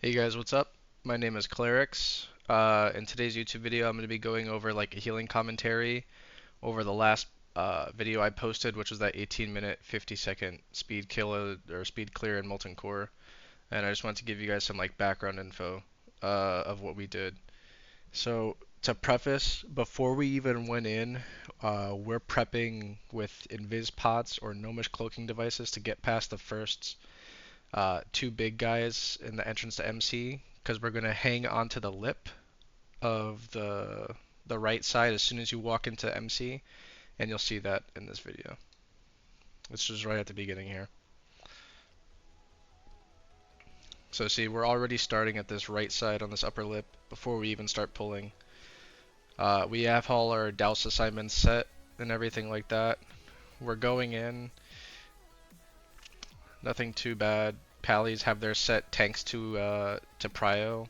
Hey guys, what's up? My name is Clerix. In today's YouTube video, I'm going to be going over like a healing commentary over the last video I posted, which was that 18-minute, 50-second speed kill or speed clear in Molten Core. And I just want to give you guys some like background info of what we did. So to preface, before we even went in, we're prepping with invis pots or gnomish cloaking devices to get past the first two big guys in the entrance to MC because we're gonna hang onto the lip of the right side as soon as you walk into MC, and you'll see that in this video. It's just right at the beginning here. So see, we're already starting at this right side on this upper lip before we even start pulling. We have all our douse assignments set and everything like that. We're going in, nothing too bad. Pallies have their set tanks to prio.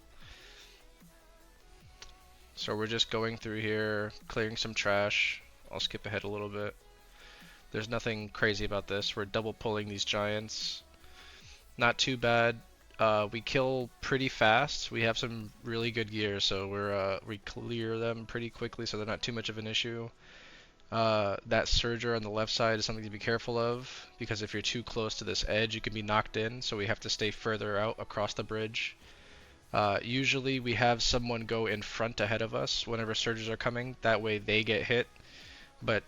So we're just going through here, clearing some trash. I'll skip ahead a little bit. There's nothing crazy about this. We're double pulling these giants. Not too bad. We kill pretty fast. We have some really good gear, so we clear them pretty quickly, so they're not too much of an issue. That surger on the left side is something to be careful of, because if you're too close to this edge, you can be knocked in, so we have to stay further out across the bridge. Usually we have someone go in front ahead of us whenever surges are coming. That way they get hit. But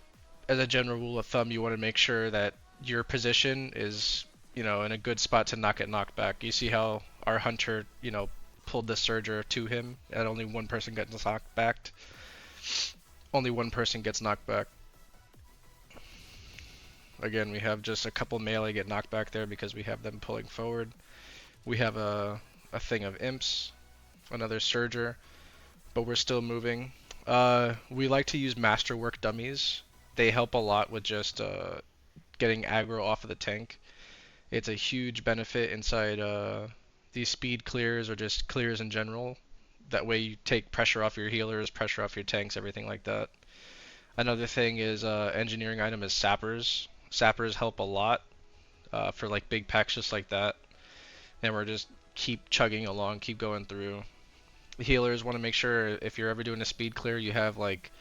as a general rule of thumb, you want to make sure that your position is, in a good spot to not get knocked back. You see how our hunter, pulled the surger to him and only one person gets knocked back. Only one person gets knocked back. Again, we have just a couple melee get knocked back there because we have them pulling forward. We have a thing of imps, another surger, but we're still moving. We like to use masterwork dummies. They help a lot with just getting aggro off of the tank. It's a huge benefit inside these speed clears or just clears in general. That way you take pressure off your healers, pressure off your tanks, everything like that. Another thing is engineering item is sappers. Sappers help a lot for like big packs just like that. And we're just keep chugging along, keep going through. Healers want to make sure if you're ever doing a speed clear, you have like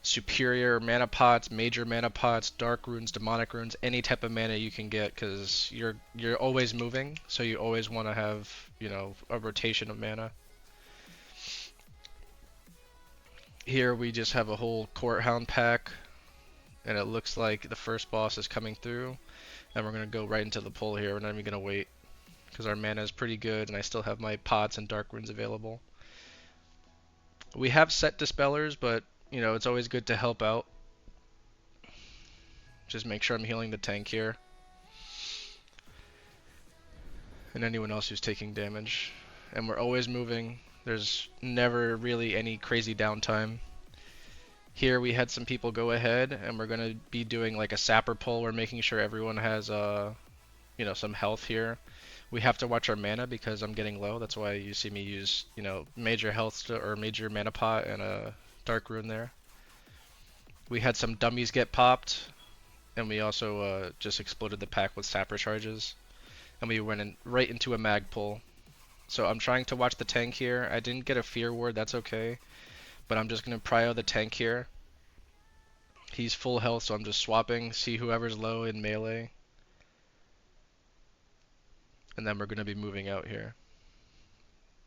superior mana pots, major mana pots, dark runes, demonic runes, any type of mana you can get, because you're always moving, so you always want to have a rotation of mana. Here we just have a whole court hound pack, and it looks like the first boss is coming through, and we're gonna go right into the pull here. We're not even gonna wait, because our mana is pretty good, and I still have my pots and dark runes available. We have set dispellers, but it's always good to help out. Just make sure I'm healing the tank here. And anyone else who's taking damage. And we're always moving. There's never really any crazy downtime. Here we had some people go ahead, and we're going to be doing like a sapper pull. We're making sure everyone has some health here. We have to watch our mana because I'm getting low. That's why you see me use, major health or major mana pot and a dark rune there. We had some dummies get popped, and we also just exploded the pack with sapper charges. And we went right into a mag pull. So I'm trying to watch the tank here. I didn't get a fear ward, that's okay. But I'm just going to prio the tank here. He's full health, so I'm just swapping, see whoever's low in melee. And then we're going to be moving out here.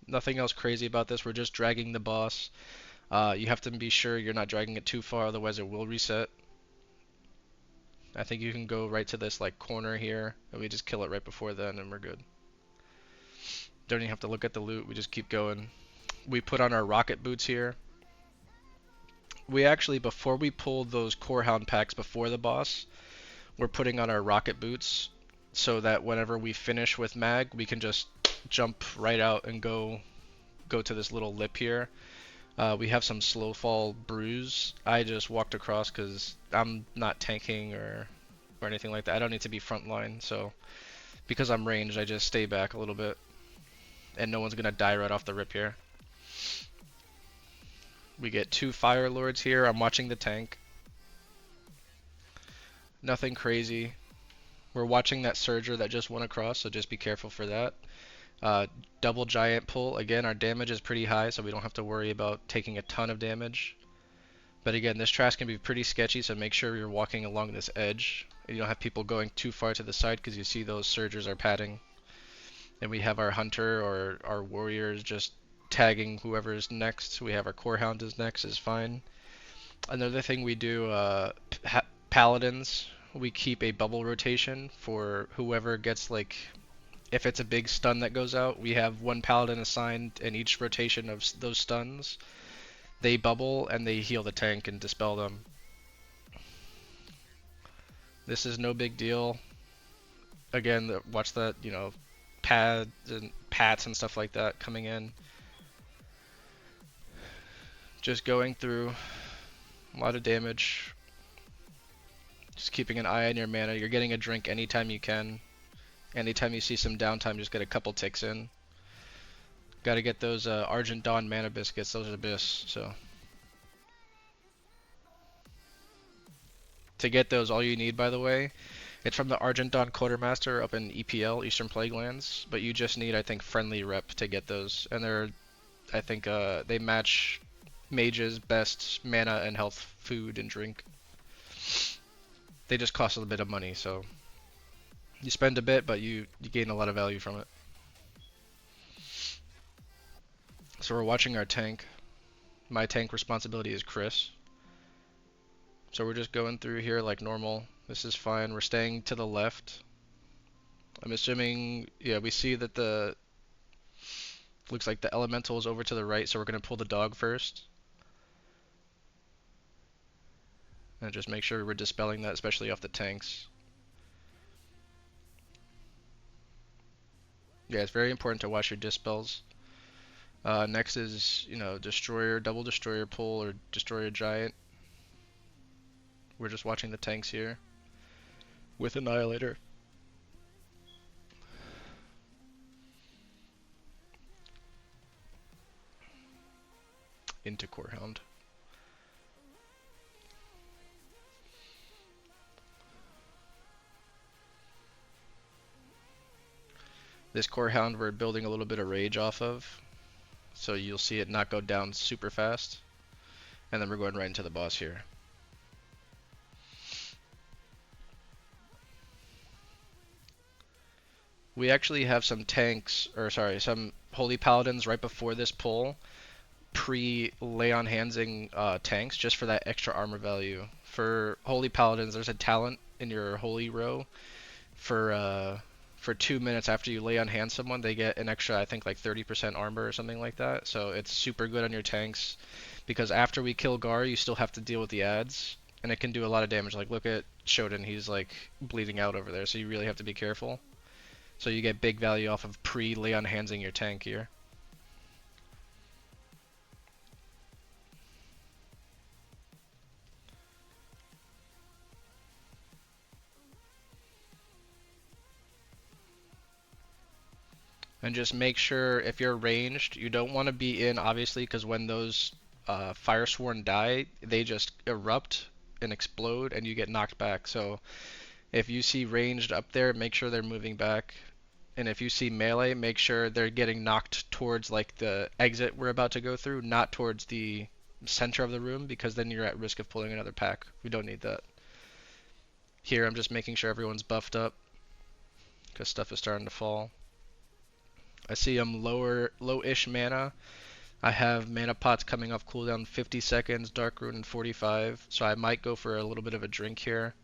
Nothing else crazy about this, we're just dragging the boss. You have to be sure you're not dragging it too far, otherwise it will reset. I think you can go right to this like corner here, and we just kill it right before then, and we're good. Don't even have to look at the loot, we just keep going. We put on our rocket boots here. We actually, before we pulled those core hound packs before the boss, we're putting on our rocket boots so that whenever we finish with mag, we can just jump right out and go to this little lip here. We have some slow fall bruise. I just walked across because I'm not tanking or anything like that. I don't need to be frontline, so because I'm ranged, I just stay back a little bit. And no one's gonna die right off the rip here. We get two fire lords here. I'm watching the tank. Nothing crazy. We're watching that surger that just went across, so just be careful for that. Uh, Double giant pull. Again, our damage is pretty high, so we don't have to worry about taking a ton of damage. But again, this trash can be pretty sketchy, so make sure you're walking along this edge. And you don't have people going too far to the side because you see those surgers are padding. And we have our hunter or our warriors just tagging whoever is next. We have our core hound is next, is fine. Another thing we do, paladins, we keep a bubble rotation for whoever gets like, if it's a big stun that goes out, we have one paladin assigned in each rotation of those stuns. They bubble and they heal the tank and dispel them. This is no big deal. Again, watch that, you know, pads and pats and stuff like that coming in. Just going through a lot of damage. Just keeping an eye on your mana. You're getting a drink anytime you can. Anytime you see some downtime, just get a couple ticks in. Got to get those Argent Dawn mana biscuits. Those are Abyss. So to get those, all you need, by the way, it's from the Argent Dawn Quartermaster up in EPL, Eastern Plaguelands. But you just need, I think, friendly rep to get those, and they're, I think, they match mage's best mana and health, food and drink. They just cost a little bit of money, so you spend a bit, but you gain a lot of value from it. So we're watching our tank. My tank responsibility is Chris. So we're just going through here like normal. This is fine. We're staying to the left. I'm assuming, yeah, we see that the, looks like the elemental is over to the right, so we're going to pull the dog first. And just make sure we're dispelling that, especially off the tanks. Yeah, it's very important to watch your dispels. Next is, you know, destroyer, double destroyer pull, or destroyer giant. We're just watching the tanks here with annihilator. Into core hound. This core hound we're building a little bit of rage off of, so you'll see it not go down super fast. And then we're going right into the boss here. We actually have some tanks, or sorry, some holy paladins right before this pull, pre-lay on handsing tanks, just for that extra armor value. For holy paladins, there's a talent in your holy row for 2 minutes after you lay on hand someone, they get an extra, I think, like 30% armor or something like that. So it's super good on your tanks, because after we kill Gar, you still have to deal with the ads, and it can do a lot of damage. Like, look at Shodan, he's like bleeding out over there, so you really have to be careful. So you get big value off of pre-lay on handsing your tank here. And just make sure if you're ranged, you don't want to be in, obviously, because when those Firesworn die, they just erupt and explode and you get knocked back. So if you see ranged up there, make sure they're moving back. And if you see melee, make sure they're getting knocked towards like the exit we're about to go through, not towards the center of the room, because then you're at risk of pulling another pack. We don't need that. Here I'm just making sure everyone's buffed up, because stuff is starting to fall. I see I'm low-ish mana. I have mana pots coming off cooldown 50 seconds, Dark Rune in 45, so I might go for a little bit of a drink here.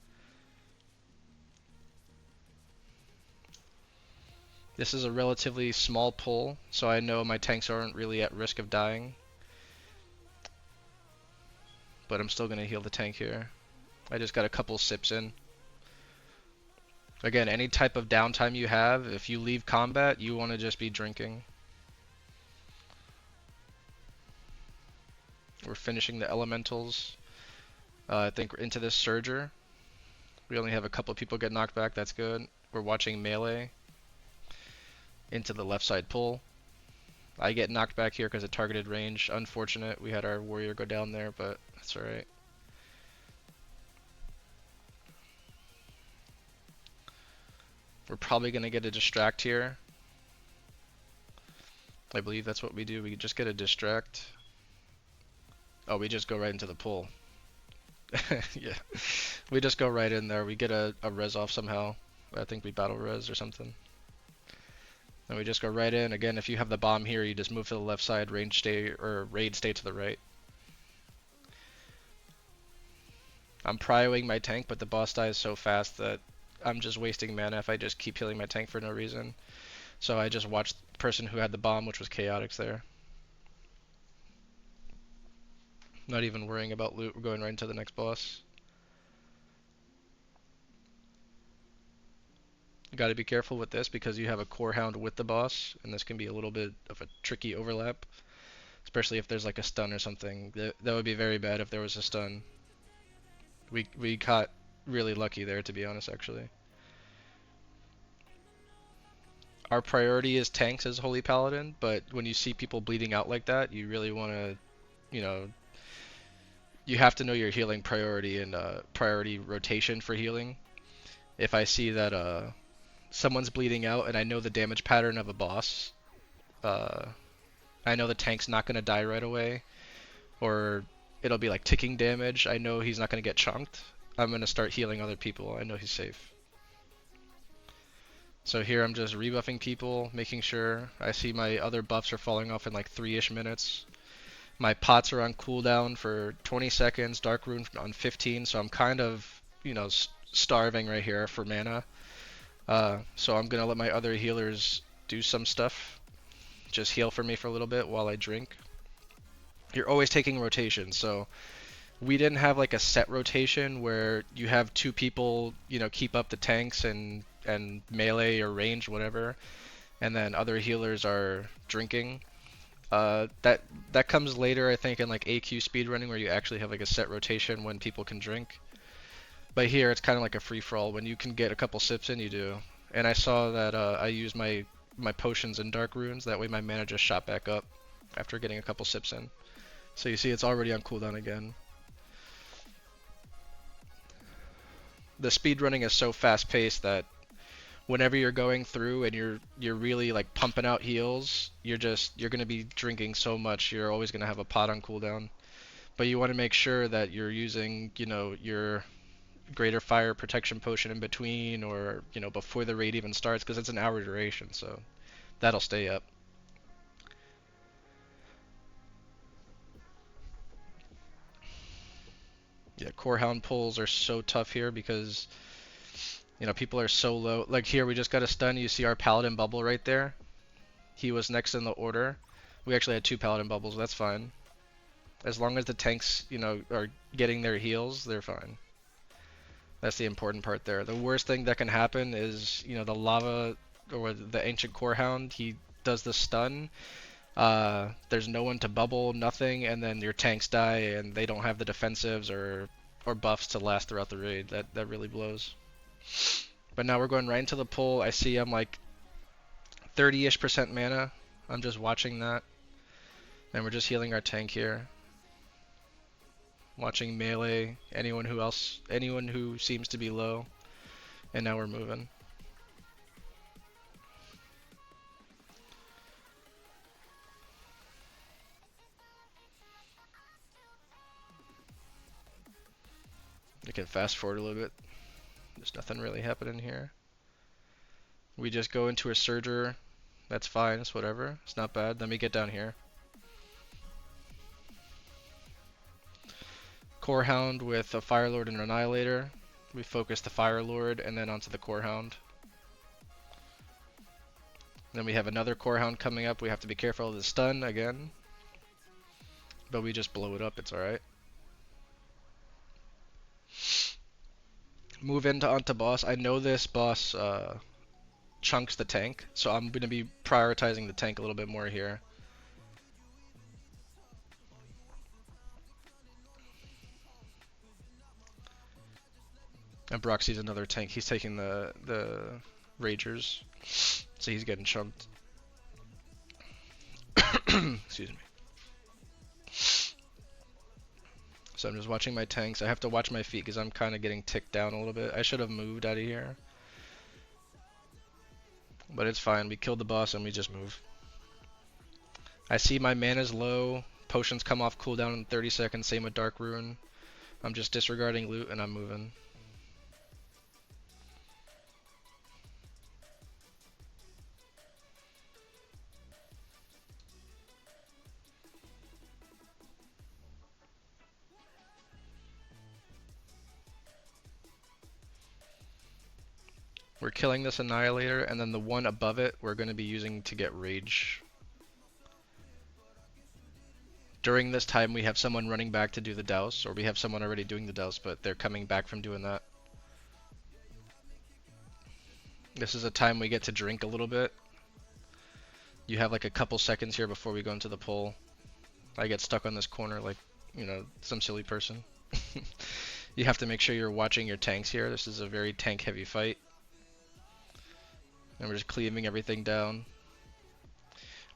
This is a relatively small pull, so I know my tanks aren't really at risk of dying. But I'm still going to heal the tank here. I just got a couple sips in. Again, any type of downtime you have, if you leave combat, you want to just be drinking. We're finishing the elementals. I think we're into this Surger. We only have a couple people get knocked back, that's good. We're watching melee. Into the left side pull. I get knocked back here because of targeted range. Unfortunate, we had our warrior go down there, but that's alright. We're probably going to get a distract here. I believe that's what we do. We just get a distract. Oh, we just go right into the pull. Yeah. We just go right in there. We get a res off somehow. I think we battle res or something. And we just go right in. Again, if you have the bomb here, you just move to the left side, range stay, or raid stay to the right. I'm prioing my tank, but the boss dies so fast that I'm just wasting mana if I just keep healing my tank for no reason. So I just watched the person who had the bomb, which was Chaotix there. Not even worrying about loot, we're going right into the next boss. You gotta be careful with this because you have a core hound with the boss, and this can be a little bit of a tricky overlap. Especially if there's like a stun or something. That would be very bad if there was a stun. We got really lucky there, to be honest, actually. Our priority is tanks as Holy Paladin, but when you see people bleeding out like that, you really want to, you know, you have to know your healing priority and priority rotation for healing. If I see that someone's bleeding out and I know the damage pattern of a boss, I know the tank's not going to die right away, or it'll be like ticking damage. I know he's not going to get chunked. I'm going to start healing other people. I know he's safe. So here I'm just rebuffing people, making sure. I see my other buffs are falling off in like 3-ish minutes. My pots are on cooldown for 20 seconds, Dark Rune on 15, so I'm kind of, you know, starving right here for mana. So I'm going to let my other healers do some stuff. Just heal for me for a little bit while I drink. You're always taking rotations, so we didn't have like a set rotation where you have two people, you know, keep up the tanks and melee or range, whatever, and then other healers are drinking. That comes later, I think, in like AQ speedrunning where you actually have like a set rotation when people can drink. But here it's kind of like a free-for-all. When you can get a couple sips in, you do. And I saw that I used my potions and dark runes. That way my mana just shot back up after getting a couple sips in. So you see it's already on cooldown again. The speedrunning is so fast-paced that whenever you're going through and you're really like pumping out heals, you're gonna be drinking so much, you're always gonna have a pot on cooldown. But you want to make sure that you're using, you know, your greater fire protection potion in between, or, you know, before the raid even starts, because it's an hour duration, so that'll stay up. Yeah, core hound pulls are so tough here because, you know, people are so low. Like here, we just got a stun. You see our paladin bubble right there? He was next in the order. We actually had two paladin bubbles. That's fine. As long as the tanks, you know, are getting their heals, they're fine. That's the important part there. The worst thing that can happen is, you know, the lava or the ancient core hound, he does the stun. There's no one to bubble, nothing, and then your tanks die and they don't have the defensives or buffs to last throughout the raid. That really blows. But now we're going right into the pull. I see I'm like 30-ish% mana. I'm just watching that. And we're just healing our tank here. Watching melee, anyone who seems to be low. And now we're moving. I can fast forward a little bit. There's nothing really happening here. We just go into a Surger. That's fine, it's whatever. It's not bad. Then we get down here. Core Hound with a Fire Lord and an Annihilator. We focus the Fire Lord and then onto the Core Hound. Then we have another Core Hound coming up. We have to be careful of the stun again. But we just blow it up, it's alright. Move onto boss. I know this boss chunks the tank, so I'm going to be prioritizing the tank a little bit more here. And Brock sees another tank. He's taking the Ragers, so he's getting chunked. Excuse me. So I'm just watching my tanks. I have to watch my feet because I'm kind of getting ticked down a little bit. I should have moved out of here. But it's fine. We killed the boss and we just move. I see my mana's low. Potions come off cooldown in 30 seconds. Same with Dark Rune. I'm just disregarding loot and I'm moving. We're killing this Annihilator, and then the one above it we're going to be using to get Rage. During this time we have someone running back to do the douse, or we have someone already doing the douse, but they're coming back from doing that. This is a time we get to drink a little bit. You have like a couple seconds here before we go into the pull. I get stuck on this corner like, you know, some silly person. You have to make sure you're watching your tanks here. This is a very tank heavy fight. And we're just cleaving everything down.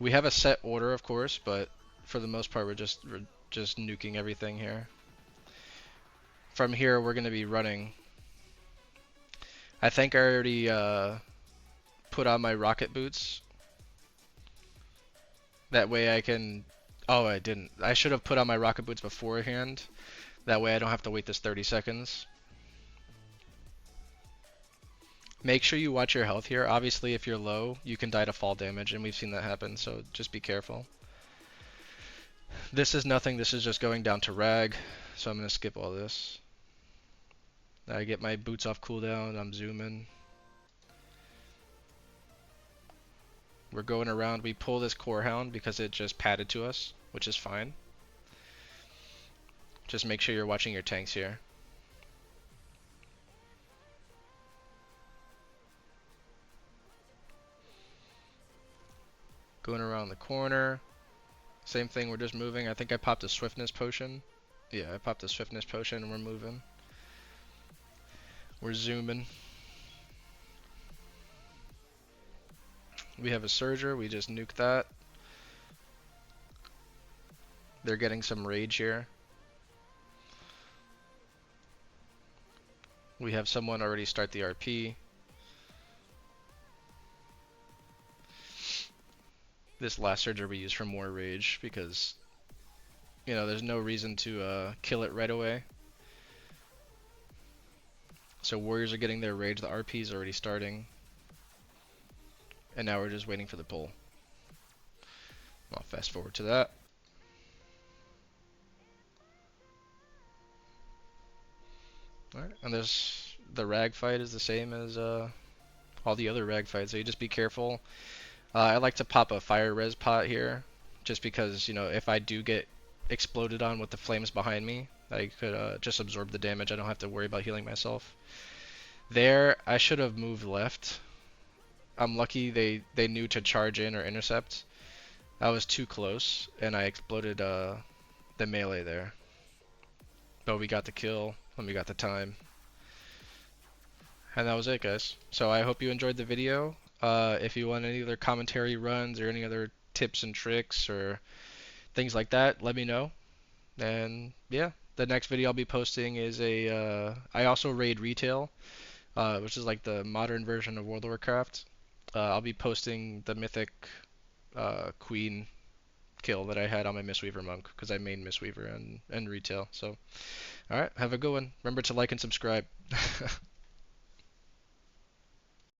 We have a set order, of course, but for the most part we're just nuking everything here. From here we're going to be running. I think I already put on my rocket boots. That way I can... Oh, I didn't. I should have put on my rocket boots beforehand. That way I don't have to wait this 30 seconds. Make sure you watch your health here. Obviously, if you're low, you can die to fall damage, and we've seen that happen, so just be careful. This is nothing. This is just going down to rag, so I'm going to skip all this. I get my boots off cooldown. I'm zooming. We're going around. We pull this core hound because it just padded to us, which is fine. Just make sure you're watching your tanks here. Going around the corner. Same thing, we're just moving. I think I popped a swiftness potion. Yeah, I popped a swiftness potion and we're moving. We're zooming. We have a Surger, we just nuked that. They're getting some rage here. We have someone already start the RP. This last Surger we use for more rage because, you know, there's no reason to kill it right away. So warriors are getting their rage, the RP is already starting. And now we're just waiting for the pull. I'll fast forward to that. Alright, and the rag fight is the same as all the other rag fights, so you just be careful. I like to pop a fire res pot here, just because, you know, if I do get exploded on with the flames behind me, I could just absorb the damage. I don't have to worry about healing myself. There, I should have moved left. I'm lucky they knew to charge in or intercept. I was too close, and I exploded the melee there. But we got the kill, and we got the time. And that was it, guys. So I hope you enjoyed the video. If you want any other commentary runs or any other tips and tricks or things like that, let me know. And yeah, the next video I'll be posting is I also raid retail, which is like the modern version of World of Warcraft. I'll be posting the mythic queen kill that I had on my Mistweaver monk because I main Mistweaver and retail. So, alright, have a good one. Remember to like and subscribe.